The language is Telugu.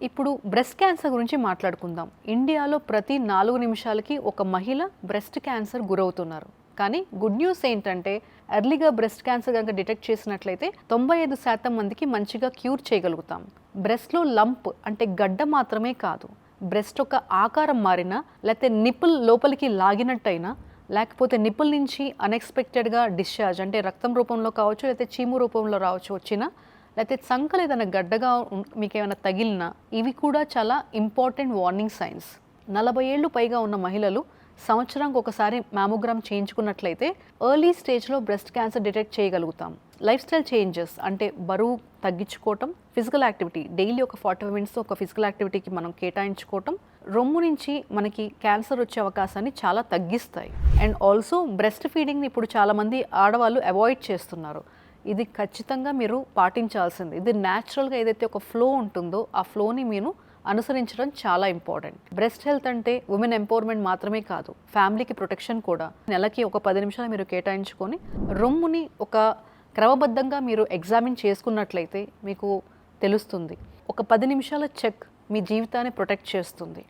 ఇప్పుడు బ్రెస్ట్ క్యాన్సర్ గురించి మాట్లాడుకుందాం. ఇండియాలో ప్రతి 4 నిమిషాలకి ఒక మహిళ బ్రెస్ట్ క్యాన్సర్ గురవుతున్నారు. కానీ గుడ్ న్యూస్ ఏంటంటే ఎర్లీగా బ్రెస్ట్ క్యాన్సర్ కనుక డిటెక్ట్ చేసినట్లయితే 95% మందికి మంచిగా క్యూర్ చేయగలుగుతాం. బ్రెస్ట్లో లంప్ అంటే గడ్డ మాత్రమే కాదు, బ్రెస్ట్ ఒక ఆకారం మారినా, లేకపోతే నిప్పుల్ లోపలికి లాగినట్టయినా, లేకపోతే నిప్పుల్ నుంచి అన్ఎక్స్పెక్టెడ్గా డిశ్చార్జ్ అంటే రక్తం రూపంలో కావచ్చు, లేకపోతే చీము రూపంలో రావచ్చు వచ్చినా, లేకపోతే చంకలు ఏదైనా గడ్డగా మీకు ఏమైనా తగిలినా, ఇవి కూడా చాలా ఇంపార్టెంట్ వార్నింగ్ సైన్స్. 40 ఏళ్ళు పైగా ఉన్న మహిళలు సంవత్సరానికి ఒకసారి మ్యామోగ్రామ్ చేయించుకున్నట్లయితే ఎర్లీ స్టేజ్లో బ్రెస్ట్ క్యాన్సర్ డిటెక్ట్ చేయగలుగుతాం. లైఫ్ స్టైల్ చేంజెస్ అంటే బరువు తగ్గించుకోవటం, ఫిజికల్ యాక్టివిటీ డైలీ ఒక 45 మినిట్స్ ఒక ఫిజికల్ యాక్టివిటీకి మనం కేటాయించుకోవటం రొమ్ము నుంచి మనకి క్యాన్సర్ వచ్చే అవకాశాన్ని చాలా తగ్గిస్తాయి. అండ్ ఆల్సో బ్రెస్ట్ ఫీడింగ్ని ఇప్పుడు చాలామంది ఆడవాళ్ళు అవాయిడ్ చేస్తున్నారు. ఇది ఖచ్చితంగా మీరు పాటించాల్సింది. ఇది న్యాచురల్గా ఏదైతే ఒక ఫ్లో ఉంటుందో ఆ ఫ్లోని మీరు అనుసరించడం చాలా ఇంపార్టెంట్. బ్రెస్ట్ హెల్త్ అంటే ఉమెన్ ఎంపవర్మెంట్ మాత్రమే కాదు, ఫ్యామిలీకి ప్రొటెక్షన్ కూడా. నెలకి ఒక 10 నిమిషాలు మీరు కేటాయించుకొని రొమ్ముని ఒక క్రమబద్ధంగా మీరు ఎగ్జామిన్ చేసుకున్నట్లయితే మీకు తెలుస్తుంది. ఒక 10 నిమిషాల చెక్ మీ జీవితాన్ని ప్రొటెక్ట్ చేస్తుంది.